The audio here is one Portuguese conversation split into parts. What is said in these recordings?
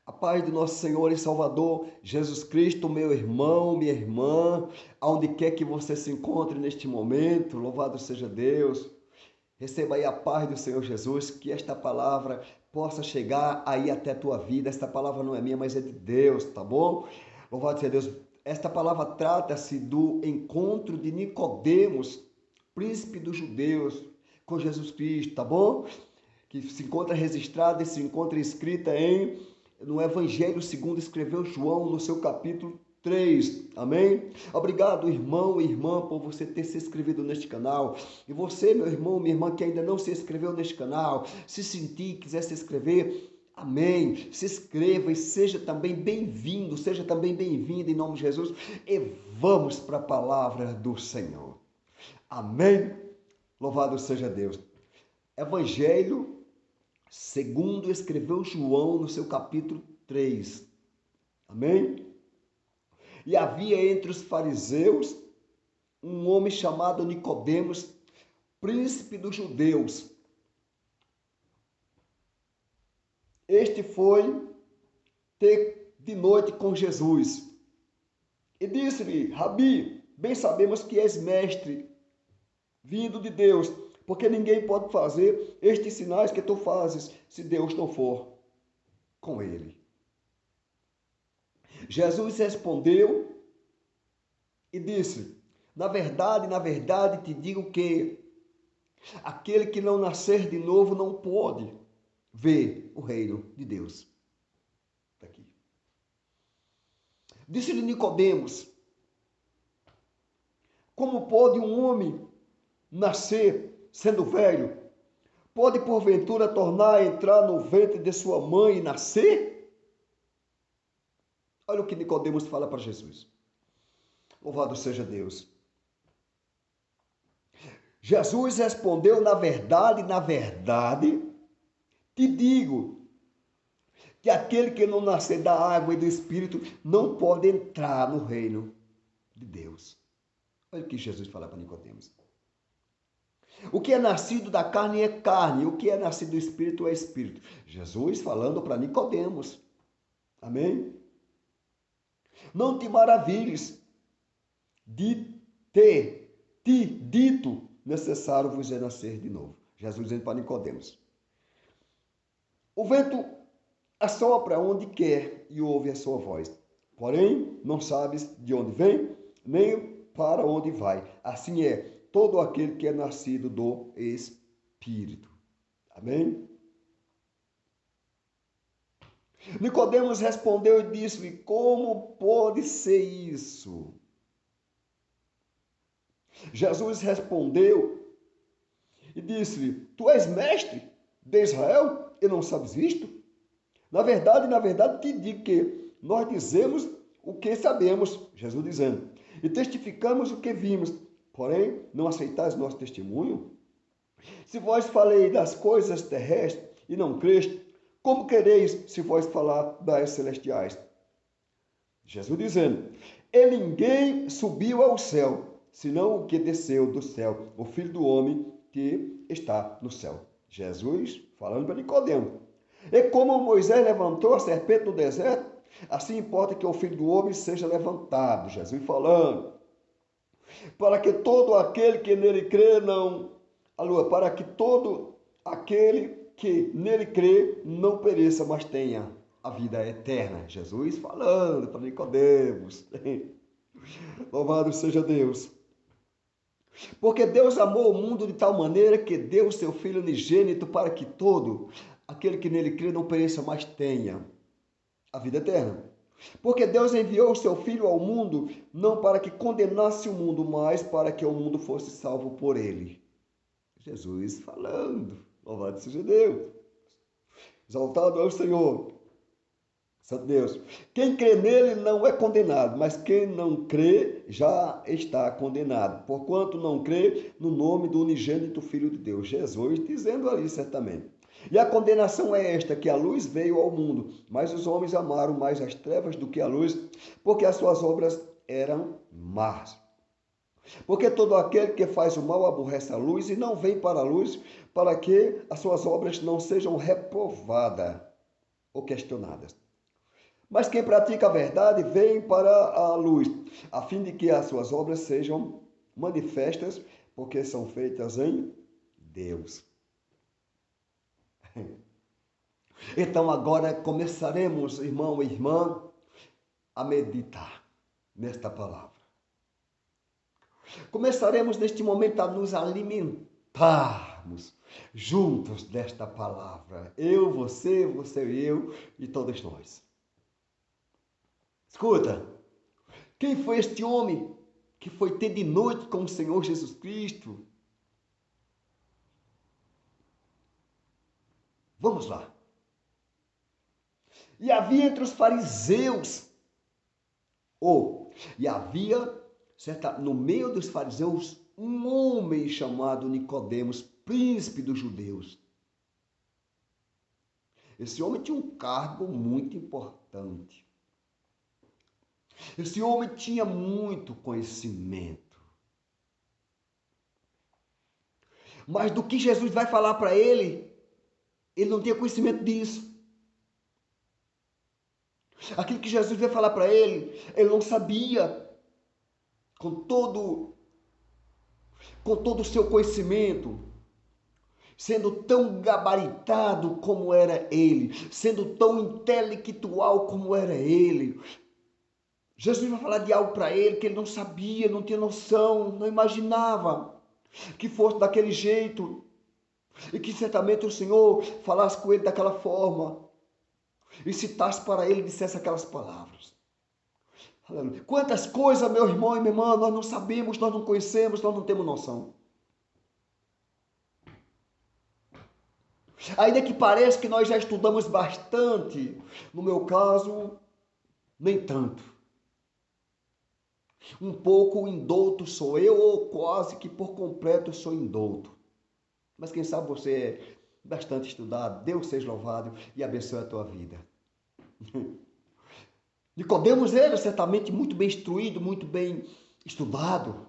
A paz do nosso Senhor e Salvador Jesus Cristo, meu irmão, minha irmã, aonde quer que você se encontre neste momento, louvado seja Deus. Receba aí a paz do Senhor Jesus, que esta palavra possa chegar aí até a tua vida. Esta palavra não é minha, mas é de Deus, tá bom? Louvado seja Deus. Esta palavra trata-se do encontro de Nicodemos, príncipe dos judeus, com Jesus Cristo, tá bom? Que se encontra registrada e se encontra escrita no Evangelho segundo escreveu João, no seu capítulo 3. Amém? Obrigado, irmão e irmã, por você ter se inscrito neste canal. E você, meu irmão, minha irmã, que ainda não se inscreveu neste canal, se sentir, quiser se inscrever, amém. Se inscreva e seja também bem-vindo, seja também bem-vinda em nome de Jesus. E vamos para a palavra do Senhor. Amém? Louvado seja Deus. Evangelho segundo escreveu João no seu capítulo 3. Amém? E havia entre os fariseus um homem chamado Nicodemos, príncipe dos judeus. Este foi ter de noite com Jesus. E disse-lhe: Rabi, bem sabemos que és mestre, vindo de Deus, porque ninguém pode fazer estes sinais que tu fazes, se Deus não for com ele. Jesus respondeu e disse: na verdade te digo que aquele que não nascer de novo não pode ver o reino de Deus. Está aqui. Disse-lhe Nicodemos: como pode um homem nascer sendo velho? Pode porventura tornar a entrar no ventre de sua mãe e nascer? Olha o que Nicodemos fala para Jesus. Louvado seja Deus. Jesus respondeu: na verdade, te digo que aquele que não nascer da água e do Espírito não pode entrar no reino de Deus. Olha o que Jesus fala para Nicodemos. O que é nascido da carne é carne, o que é nascido do Espírito é Espírito. Jesus falando para Nicodemos. Amém? Não te maravilhes de ter te dito necessário vos é nascer de novo. Jesus dizendo para Nicodemos. O vento assopra onde quer e ouve a sua voz. Porém, não sabes de onde vem, nem para onde vai. Assim é todo aquele que é nascido do Espírito. Amém? Nicodemos respondeu e disse-lhe: como pode ser isso? Jesus respondeu e disse-lhe: tu és mestre de Israel e não sabes isto? Na verdade, te digo que nós dizemos o que sabemos, Jesus dizendo, e testificamos o que vimos, porém não aceitais nosso testemunho? Se vós faleis das coisas terrestres e não creste, como quereis se vós falar das celestiais? Jesus dizendo, e ninguém subiu ao céu, senão o que desceu do céu, o Filho do Homem que está no céu. Jesus falando para Nicodemo. E como Moisés levantou a serpente no deserto, assim importa que o Filho do Homem seja levantado. Jesus falando. Para que todo aquele que nele crê para que todo aquele que nele crê não pereça, mas tenha a vida eterna. Jesus falando para Nicodemos. Louvado seja Deus. Porque Deus amou o mundo de tal maneira que deu o seu Filho unigênito para que todo aquele que nele crê não pereça, mas tenha a vida eterna. Porque Deus enviou o seu Filho ao mundo, não para que condenasse o mundo, mas para que o mundo fosse salvo por ele. Jesus falando. Louvado seja Deus. Exaltado é o Senhor. Santo Deus. Quem crê nele não é condenado, mas quem não crê já está condenado, porquanto não crê no nome do unigênito Filho de Deus. Jesus dizendo ali certamente. E a condenação é esta, que a luz veio ao mundo, mas os homens amaram mais as trevas do que a luz, porque as suas obras eram más. Porque todo aquele que faz o mal aborrece a luz e não vem para a luz, para que as suas obras não sejam reprovadas ou questionadas. Mas quem pratica a verdade vem para a luz, a fim de que as suas obras sejam manifestas, porque são feitas em Deus. Então agora começaremos, irmão e irmã, a meditar nesta palavra. Começaremos neste momento a nos alimentarmos juntos desta palavra. Eu, você e eu e todos nós. Escuta, quem foi este homem que foi ter de noite com o Senhor Jesus Cristo? Vamos lá. E havia entre os fariseus, no meio dos fariseus, um homem chamado Nicodemos, príncipe dos judeus. Esse homem tinha um cargo muito importante. Esse homem tinha muito conhecimento. Mas do que Jesus vai falar para ele, ele não tinha conhecimento disso. Aquilo que Jesus vai falar para ele, ele não sabia. Com todo o seu conhecimento, sendo tão gabaritado como era ele, sendo tão intelectual como era ele, Jesus vai falar de algo para ele que ele não sabia, não tinha noção, não imaginava que fosse daquele jeito, e que certamente o Senhor falasse com ele daquela forma, e citasse para ele e dissesse aquelas palavras. Aleluia. Quantas coisas, meu irmão e minha irmã, nós não sabemos, nós não conhecemos, nós não temos noção. Ainda que pareça que nós já estudamos bastante, no meu caso, nem tanto. Um pouco indouto sou eu, ou quase que por completo sou indouto. Mas quem sabe você é bastante estudado, Deus seja louvado e abençoe a tua vida. Nicodemos era certamente muito bem instruído, muito bem estudado.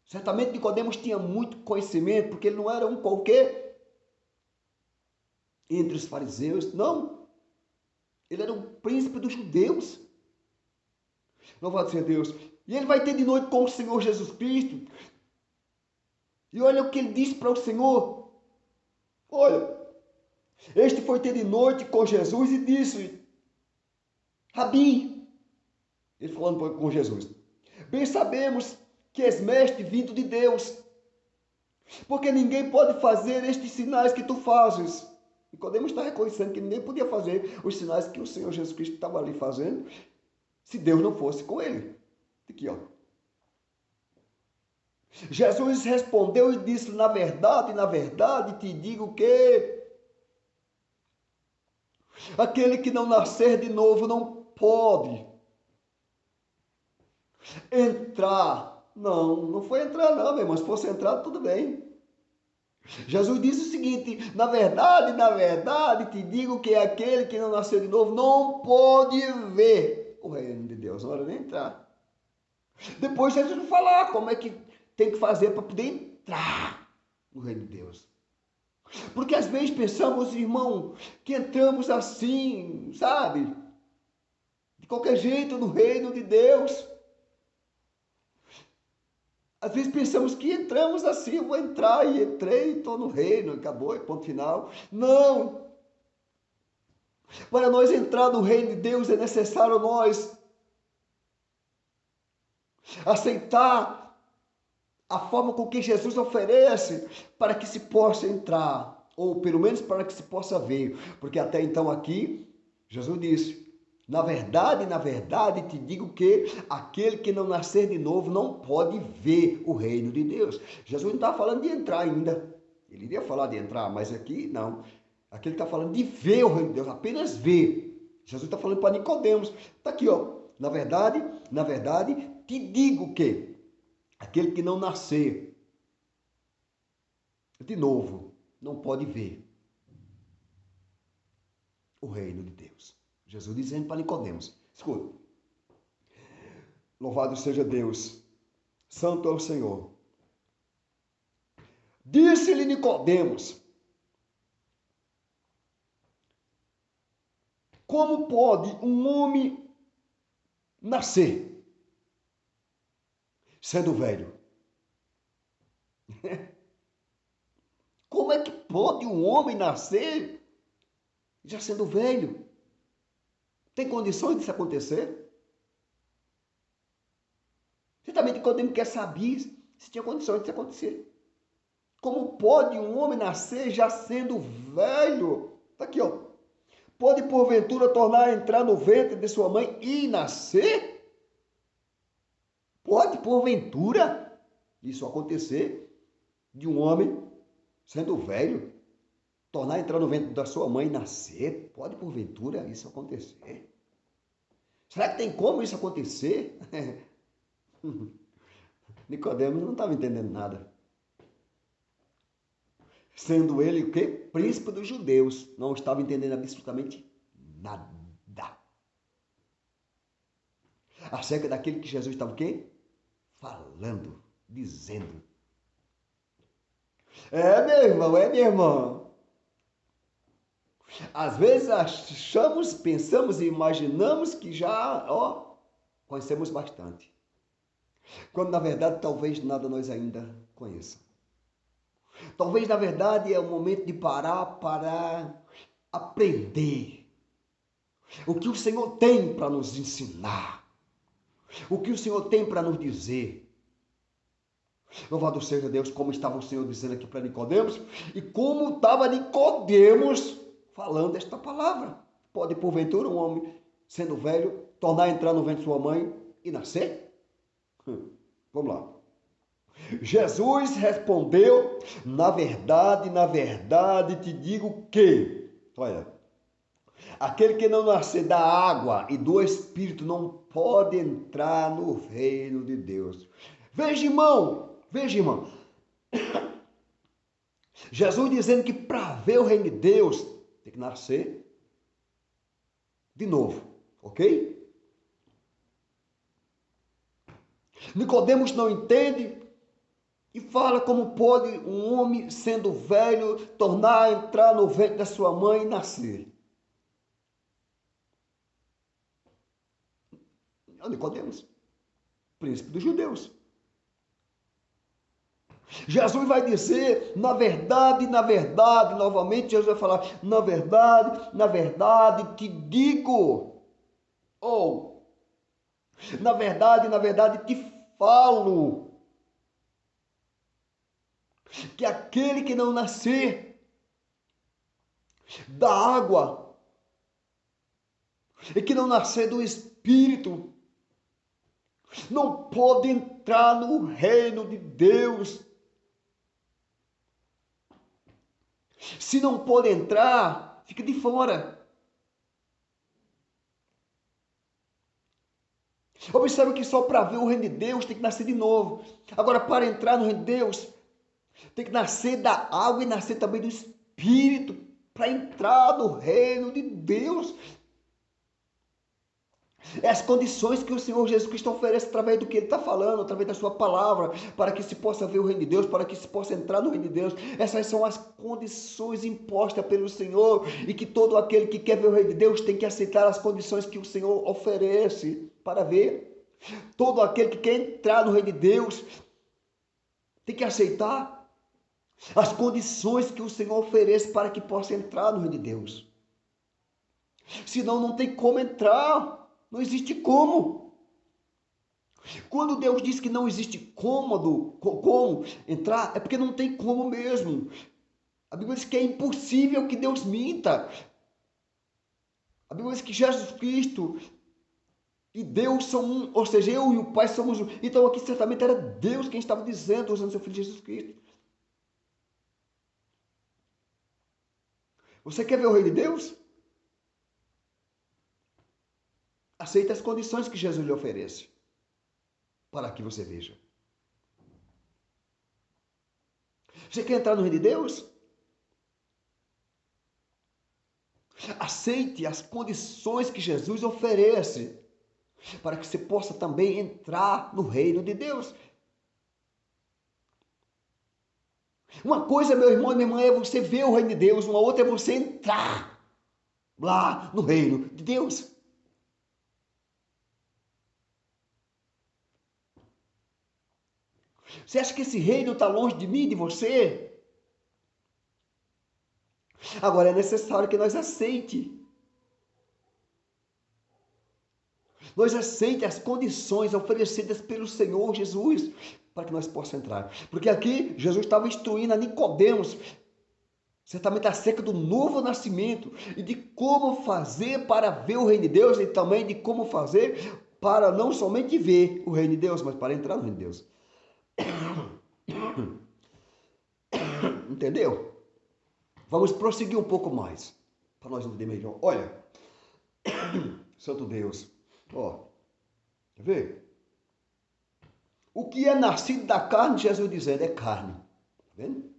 Certamente Nicodemos tinha muito conhecimento, porque ele não era um qualquer entre os fariseus, não. Ele era um príncipe dos judeus. Louvado seja Deus. E ele vai ter de noite com o Senhor Jesus Cristo. E olha o que ele disse para o Senhor. Olha, este foi ter de noite com Jesus e disse: Rabi, ele falando com Jesus, bem sabemos que és mestre vindo de Deus, porque ninguém pode fazer estes sinais que tu fazes. Nicodemos está reconhecendo que ninguém podia fazer os sinais que o Senhor Jesus Cristo estava ali fazendo, se Deus não fosse com ele. Aqui, ó. Jesus respondeu e disse: na verdade, te digo que aquele que não nascer de novo não pode entrar. Não foi entrar não, meu irmão. Se fosse entrar, tudo bem. Jesus disse o seguinte: na verdade, te digo que aquele que não nasceu de novo não pode ver o reino de Deus. Não era nem entrar. Depois Jesus vai falar como é que tem que fazer para poder entrar no reino de Deus. Porque às vezes pensamos, irmão, que entramos assim, sabe? De qualquer jeito no reino de Deus. Às vezes pensamos que entramos assim, eu vou entrar e entrei, estou no reino, acabou, e ponto final. Não! Para nós entrar no reino de Deus é necessário nós aceitar a forma com que Jesus oferece para que se possa entrar, ou pelo menos para que se possa ver, porque até então aqui, Jesus disse: na verdade, te digo que aquele que não nascer de novo não pode ver o reino de Deus. Jesus não está falando de entrar ainda, ele iria falar de entrar, mas aqui não, aqui ele está falando de ver o reino de Deus, apenas ver. Jesus está falando para Nicodemos, está aqui, ó, na verdade, te digo que aquele que não nascer de novo não pode ver o reino de Deus. Jesus dizendo para Nicodemos. Escuta. Louvado seja Deus. Santo é o Senhor. Disse-lhe Nicodemos: como pode um homem nascer sendo velho? Como é que pode um homem nascer já sendo velho? Tem condições disso acontecer? Certamente Nicodemo quer saber se tinha condições disso acontecer. Como pode um homem nascer já sendo velho? Está aqui, ó. Pode porventura tornar a entrar no ventre de sua mãe e nascer? Pode porventura isso acontecer de um homem sendo velho, tornar a entrar no ventre da sua mãe e nascer? Pode porventura isso acontecer? Será que tem como isso acontecer? Nicodemo não estava entendendo nada. Sendo ele o quê? Príncipe dos judeus. Não estava entendendo absolutamente nada. Acerca daquele que Jesus estava o quê? Falando, dizendo. Meu irmão, minha irmã. Às vezes achamos, pensamos e imaginamos que já, conhecemos bastante. Quando na verdade talvez nada nós ainda conheçamos. Talvez, na verdade, é o momento de parar para aprender o que o Senhor tem para nos ensinar, o que o Senhor tem para nos dizer. Louvado seja Deus, como estava o Senhor dizendo aqui para Nicodemos e como estava Nicodemos falando esta palavra. Pode, porventura, um homem, sendo velho, tornar a entrar no ventre de sua mãe e nascer? Vamos lá. Jesus respondeu, na verdade, te digo que, olha, aquele que não nascer da água e do Espírito não pode entrar no reino de Deus. Veja, irmão, Jesus dizendo que para ver o reino de Deus tem que nascer de novo, ok? Nicodemos não entende e fala como pode um homem, sendo velho, tornar a entrar no ventre da sua mãe e nascer. Nicodemos, príncipe dos judeus. Jesus vai dizer, na verdade, novamente Jesus vai falar, na verdade, te digo, ou, na verdade, te falo, que aquele que não nascer da água e que não nascer do Espírito não pode entrar no reino de Deus. Se não pode entrar, fica de fora. Observe que só para ver o reino de Deus tem que nascer de novo. Agora, para entrar no reino de Deus, tem que nascer da água e nascer também do Espírito para entrar no reino de Deus. É as condições que o Senhor Jesus Cristo oferece através do que Ele está falando, através da sua palavra, para que se possa ver o reino de Deus, para que se possa entrar no reino de Deus. Essas são as condições impostas pelo Senhor e que todo aquele que quer ver o reino de Deus tem que aceitar as condições que o Senhor oferece para ver. Todo aquele que quer entrar no reino de Deus tem que aceitar as condições que o Senhor oferece para que possa entrar no reino de Deus. Senão não tem como entrar. Não existe como. Quando Deus diz que não existe como entrar, é porque não tem como mesmo. A Bíblia diz que é impossível que Deus minta. A Bíblia diz que Jesus Cristo e Deus são um, ou seja, eu e o Pai somos um. Então aqui certamente era Deus quem estava dizendo, usando seu Filho Jesus Cristo. Você quer ver o reino de Deus? Aceita as condições que Jesus lhe oferece para que você veja. Você quer entrar no reino de Deus? Aceite as condições que Jesus oferece para que você possa também entrar no reino de Deus. Uma coisa, meu irmão e minha irmã, é você ver o reino de Deus, uma outra é você entrar. lá no reino de Deus. Você acha que esse reino está longe de mim, de você? Agora é necessário que nós aceite as condições oferecidas pelo Senhor Jesus para que nós possamos entrar. Porque aqui Jesus estava instruindo a Nicodemos, certamente acerca do novo nascimento e de como fazer para ver o reino de Deus e também de como fazer para não somente ver o reino de Deus, mas para entrar no reino de Deus. Entendeu? Vamos prosseguir um pouco mais, para nós entender melhor. Olha, Santo Deus, ó, quer ver? O que é nascido da carne, Jesus dizendo, é carne. Tá vendo?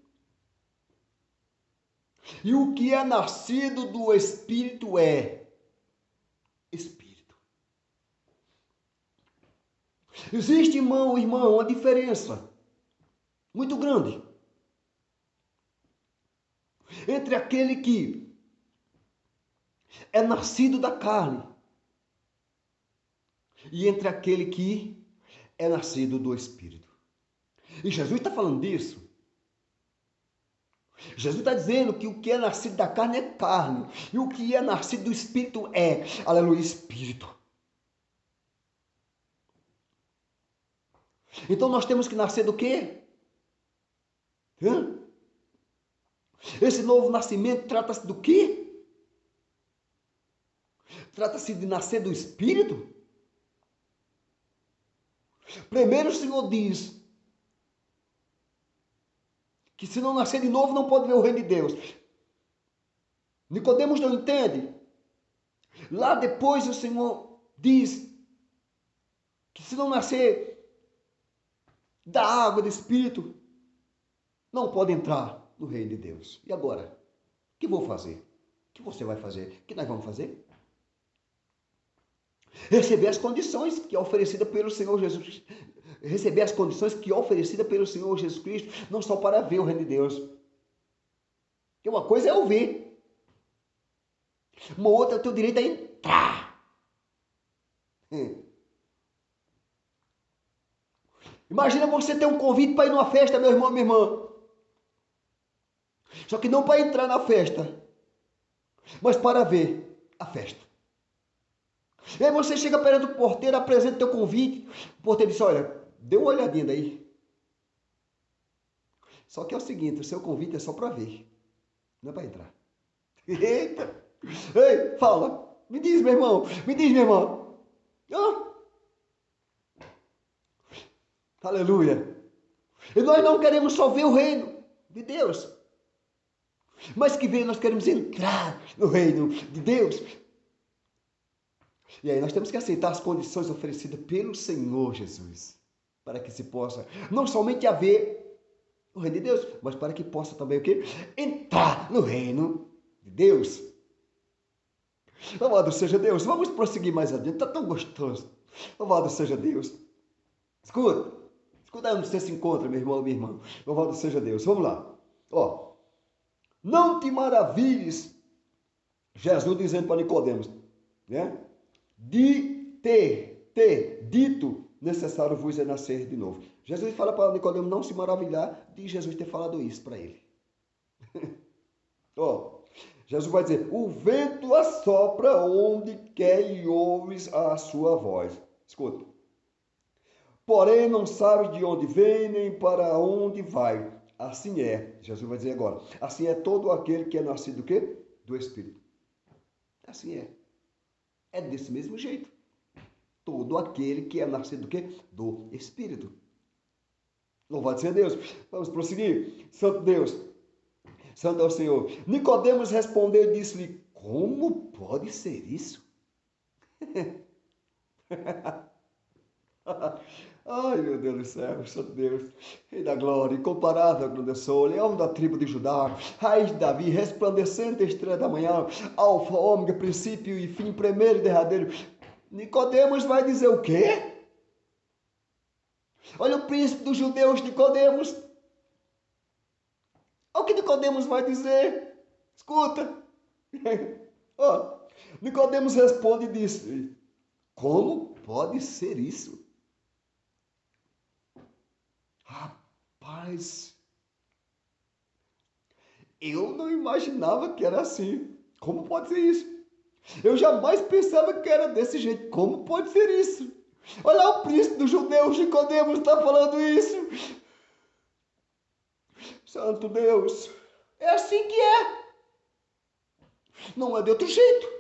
E o que é nascido do Espírito é Espírito. Existe, irmão, uma diferença muito grande entre aquele que é nascido da carne e entre aquele que é nascido do Espírito. E Jesus está falando disso. Jesus está dizendo que o que é nascido da carne é carne, e o que é nascido do Espírito é, aleluia, Espírito. Então nós temos que nascer do quê? Esse novo nascimento trata-se do quê? Trata-se de nascer do Espírito? Primeiro o Senhor diz que se não nascer de novo não pode ver o reino de Deus. Nicodemos não entende. Lá depois o Senhor diz que se não nascer da água do Espírito, não pode entrar no reino de Deus. E agora? O que vou fazer? O que você vai fazer? O que nós vamos fazer? Receber as condições que é oferecida pelo Senhor Jesus. Receber as condições que é oferecida pelo Senhor Jesus Cristo, não só para ver o reino de Deus. Porque uma coisa é ouvir. Uma outra é o teu direito a entrar. Imagina você ter um convite para ir numa festa, meu irmão, minha irmã. Só que não para entrar na festa, mas para ver a festa. E aí você chega perto do porteiro, apresenta o teu convite. O porteiro diz, olha, dê uma olhadinha daí. Só que é o seguinte, o seu convite é só para ver, não é para entrar. Eita! Ei, fala! Me diz, meu irmão! Me diz, minha irmã! Aleluia! E nós não queremos só ver o reino de Deus, mas que vem, nós queremos entrar no reino de Deus. E aí nós temos que aceitar as condições oferecidas pelo Senhor Jesus, para que se possa não somente haver o reino de Deus, mas para que possa também o quê? Entrar no reino de Deus. Louvado seja Deus. Vamos prosseguir mais adiante. Está tão gostoso. Louvado seja Deus. Escuta onde você se encontra, meu irmão, minha irmã. Louvado seja Deus. Vamos lá. Ó, não te maravilhes, Jesus dizendo para Nicodemos, né? De ter dito, necessário vos é nascer de novo. Jesus fala para Nicodemos não se maravilhar de Jesus ter falado isso para ele. Ó, Jesus vai dizer, o vento assopra onde quer e ouves a sua voz. Escuta. Porém não sabes de onde vem nem para onde vai. Assim é, Jesus vai dizer agora, assim é todo aquele que é nascido do quê? Do Espírito. Assim é. É desse mesmo jeito. Todo aquele que é nascido do quê? Do Espírito. Louvado seja Deus. Vamos prosseguir. Santo Deus. Santo é o Senhor. Nicodemos respondeu e disse-lhe, como pode ser isso? Ai, meu Deus do céu, Santo Deus, Rei da glória, incomparável, grande sou, leão da tribo de Judá, raiz de Davi, resplandecente estrela da manhã, alfa, ômega, princípio e fim, primeiro e derradeiro. Nicodemos vai dizer o quê? Olha o príncipe dos judeus, Nicodemos. Olha o que Nicodemos vai dizer. Escuta. Ó, Nicodemos responde e disse: como pode ser isso? Rapaz, eu não imaginava que era assim. Como pode ser isso? Eu jamais pensava que era desse jeito. Como pode ser isso? Olha, o príncipe dos judeus, Nicodemos, está falando isso. Santo Deus, é assim que é. Não é de outro jeito.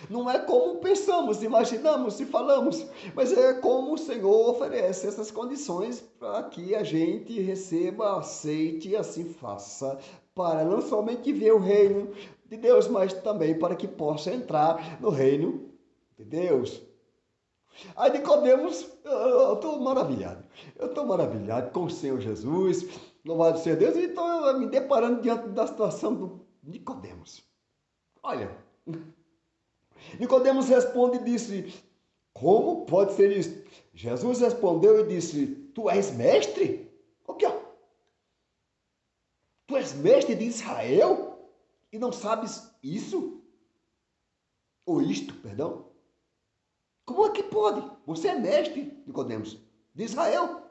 Não é como pensamos, imaginamos e falamos, mas é como o Senhor oferece essas condições para que a gente receba, aceite e assim faça, para não somente ver o reino de Deus, mas também para que possa entrar no reino de Deus. Aí Nicodemos, eu estou maravilhado com o Senhor Jesus, louvado seja Deus, e estou me deparando diante da situação do Nicodemos. Olha, Nicodemos responde e disse: como pode ser isso? Jesus respondeu e disse: tu és mestre? O que? Tu és mestre de Israel e não sabes isso? Ou isto, perdão? Como é que pode? Você é mestre, Nicodemos, de Israel.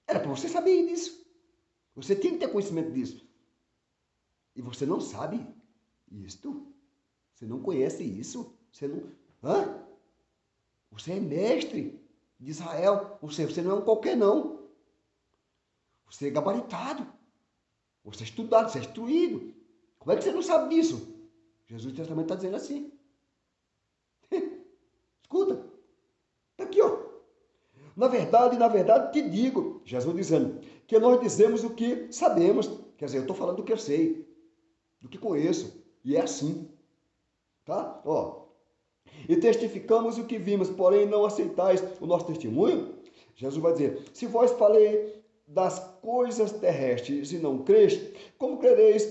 Era para você saber disso. Você tinha que ter conhecimento disso. E você não sabe isto? Você não conhece isso? Você não. Hã? Você é mestre de Israel. Você não é um qualquer, não. Você é gabaritado. Você é estudado, você é instruído. Como é que você não sabe disso? Jesus também está dizendo assim. Escuta. Está aqui, ó. Na verdade, te digo, Jesus dizendo, que nós dizemos o que sabemos. Quer dizer, eu estou falando do que eu sei, do que conheço. E é assim. Tá? Ó. E testificamos o que vimos, porém não aceitais o nosso testemunho. Jesus vai dizer, se vós falei das coisas terrestres e não creste, como crereis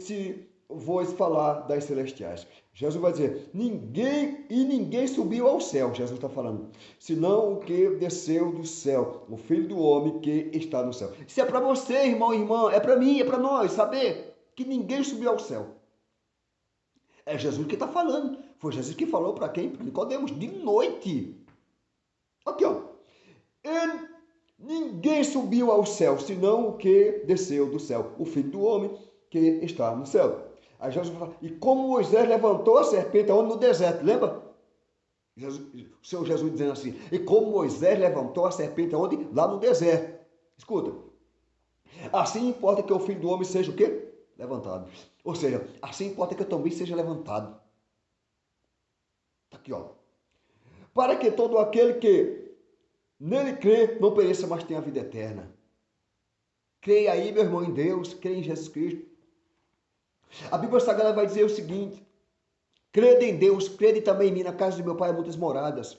se vos falar das celestiais? Jesus vai dizer, ninguém subiu ao céu, Jesus está falando, senão o que desceu do céu, o Filho do Homem que está no céu. Isso é para você, irmão e irmã, é para mim, é para nós, saber que ninguém subiu ao céu. É Jesus que está falando. Foi Jesus que falou para quem? Para Nicodemos, de noite. Aqui, ó. Ninguém subiu ao céu, senão o que desceu do céu, o Filho do Homem que está no céu. Aí Jesus fala, e como Moisés levantou a serpente onde? No deserto, lembra? O Senhor Jesus dizendo assim, e como Moisés levantou a serpente onde? Lá no deserto. Escuta. Assim importa que o Filho do Homem seja o quê? Levantado. Ou seja, assim importa que eu também seja levantado. Está aqui, ó. Para que todo aquele que nele crê não pereça, mas tenha a vida eterna. Creia aí, meu irmão, em Deus, creia em Jesus Cristo. A Bíblia Sagrada vai dizer o seguinte, crede em Deus, crede também em mim, na casa de meu pai há muitas moradas.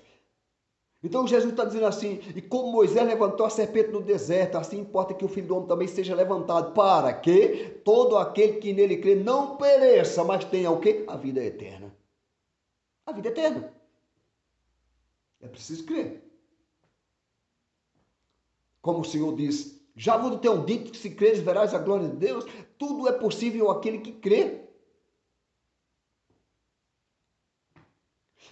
Então Jesus está dizendo assim, e como Moisés levantou a serpente no deserto, assim importa que o Filho do Homem também seja levantado, para que todo aquele que nele crê não pereça, mas tenha o quê? A vida eterna. A vida eterna. É preciso crer. Como o Senhor diz, já vos tenho dito que se creres verás a glória de Deus, tudo é possível àquele que crê.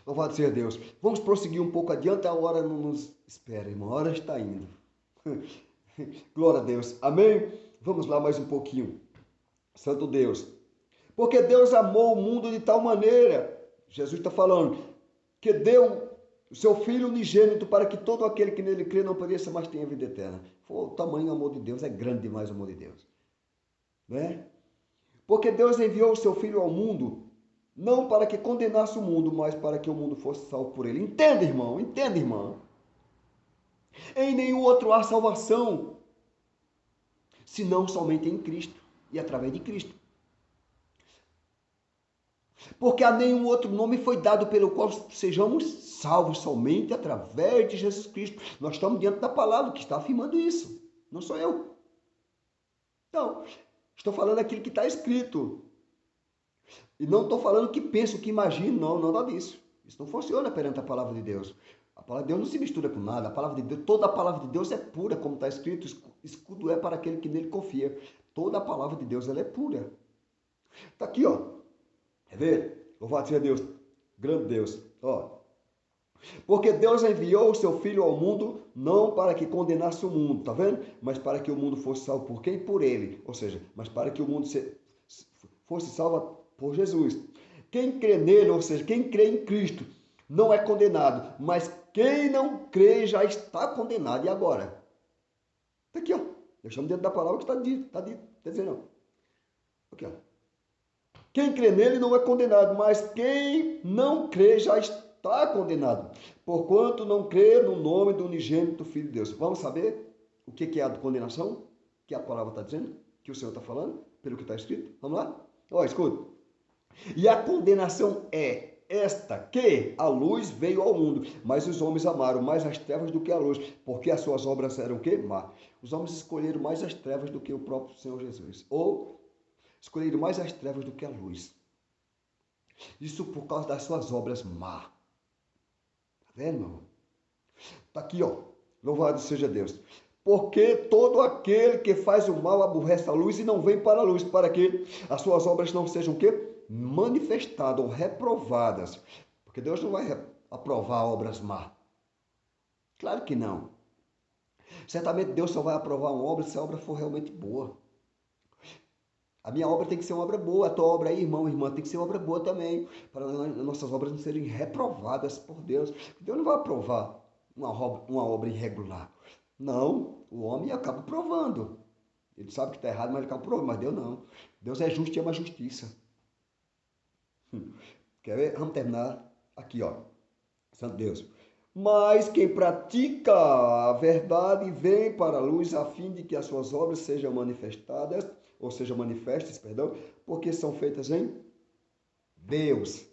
Louvado seja Deus. Vamos prosseguir um pouco adiante, a hora não nos espera, irmão, a hora está indo. Glória a Deus. Amém? Vamos lá mais um pouquinho. Santo Deus. Porque Deus amou o mundo de tal maneira, Jesus está falando, que deu o seu Filho unigênito para que todo aquele que nele crê não pereça, mas tenha vida eterna. O tamanho do amor de Deus, é grande demais o amor de Deus. Né? Porque Deus enviou o seu Filho ao mundo, não para que condenasse o mundo, mas para que o mundo fosse salvo por ele. Entenda, irmão, entenda, irmã. Em nenhum outro há salvação, senão somente em Cristo e através de Cristo. Porque a nenhum outro nome foi dado pelo qual sejamos salvos, somente através de Jesus Cristo. Nós estamos diante da palavra que está afirmando isso. Não sou eu. Não, estou falando aquilo que está escrito. E não estou falando o que penso, o que imagino, não, nada disso. Isso não funciona perante a palavra de Deus. A palavra de Deus não se mistura com nada. A palavra de Deus, toda a palavra de Deus é pura, como está escrito. Escudo é para aquele que nele confia. Toda a palavra de Deus ela é pura. Está aqui, ó. Quer ver? Louvado seja Deus. Grande Deus. Ó. Porque Deus enviou o seu Filho ao mundo não para que condenasse o mundo, tá vendo? Mas para que o mundo fosse salvo por quem? Por ele. Ou seja, mas para que o mundo fosse salvo por Jesus. Quem crê nele, ou seja, quem crê em Cristo, não é condenado. Mas quem não crê já está condenado. E agora? Está aqui, ó. Deixamos dentro da palavra que está dito. Está dizendo, não. Aqui, ó. Quem crê nele não é condenado, mas quem não crê já está condenado, porquanto não crê no nome do unigênito Filho de Deus. Vamos saber o que é a condenação? Que a palavra está dizendo? Que o Senhor está falando? Pelo que está escrito? Vamos lá? Ó, escuta. E a condenação é esta, que a luz veio ao mundo, mas os homens amaram mais as trevas do que a luz, porque as suas obras eram o quê? Má. Os homens escolheram mais as trevas do que o próprio Senhor Jesus. Ou escolheram mais as trevas do que a luz. Isso por causa das suas obras má. Tá vendo, meu irmão? Tá aqui, ó. Louvado seja Deus. Porque todo aquele que faz o mal aborrece a luz e não vem para a luz, para que as suas obras não sejam o quê? Manifestadas ou reprovadas. Porque Deus não vai aprovar obras má. Claro que não. Certamente Deus só vai aprovar uma obra se a obra for realmente boa. A minha obra tem que ser uma obra boa, a tua obra aí, irmão, irmã, tem que ser uma obra boa também, para nossas obras não serem reprovadas por Deus. Deus não vai aprovar uma obra irregular. Não, o homem acaba provando. Ele sabe que está errado, mas ele acaba provando, mas Deus não. Deus é justo e ama a justiça. Quer ver? Vamos terminar aqui, ó. Santo Deus. Mas quem pratica a verdade vem para a luz a fim de que as suas obras sejam manifestadas, ou sejam manifestas, perdão, porque são feitas em Deus.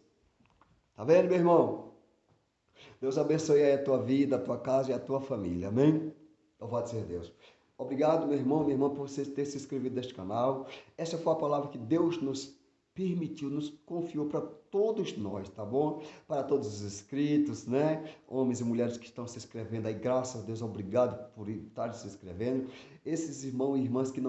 Tá vendo, meu irmão? Deus abençoe aí a tua vida, a tua casa e a tua família. Amém? Louvado seja Deus. Obrigado, meu irmão, minha irmã, por você ter se inscrito neste canal. Essa foi a palavra que Deus nos permitiu, nos confiou para todos nós, tá bom? Para todos os inscritos, né? Homens e mulheres que estão se inscrevendo aí, graças a Deus, obrigado por estar se inscrevendo. Esses irmãos e irmãs que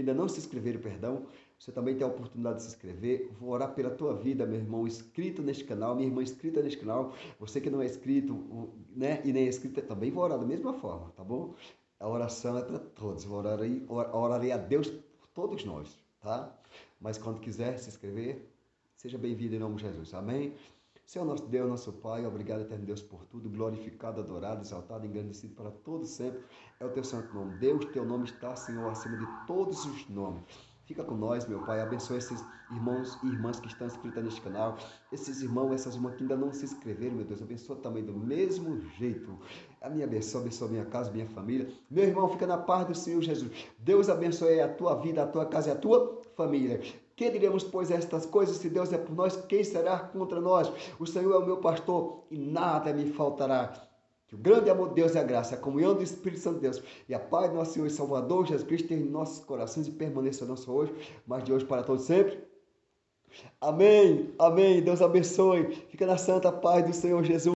ainda não se inscreveram, perdão, você também tem a oportunidade de se inscrever. Vou orar pela tua vida, meu irmão inscrito neste canal, minha irmã inscrita neste canal. Você que não é inscrito, né? E nem é inscrito, também vou orar da mesma forma, tá bom? A oração é para todos. Orarei a Deus por todos nós, tá? Mas quando quiser se inscrever, seja bem-vindo em nome de Jesus. Amém? Senhor nosso Deus, nosso Pai, obrigado, eterno Deus, por tudo, glorificado, adorado, exaltado, engrandecido para todos sempre. É o teu santo nome. Deus, teu nome está, Senhor, acima de todos os nomes. Fica com nós, meu Pai, abençoa esses irmãos e irmãs que estão inscritos neste canal, esses irmãos, essas irmãs que ainda não se inscreveram, meu Deus, abençoa também do mesmo jeito. A minha abençoa minha casa, minha família. Meu irmão, fica na paz do Senhor Jesus. Deus abençoe a tua vida, a tua casa e a tua família. Que diremos, pois, estas coisas? Se Deus é por nós, quem será contra nós? O Senhor é o meu pastor e nada me faltará. Que o grande amor de Deus e a graça, a comunhão do Espírito Santo de Deus e a paz do nosso Senhor e Salvador Jesus Cristo tenham em nossos corações e permaneça não só hoje, mas de hoje para todos sempre. Amém, amém. Deus abençoe. Fica na santa paz do Senhor Jesus.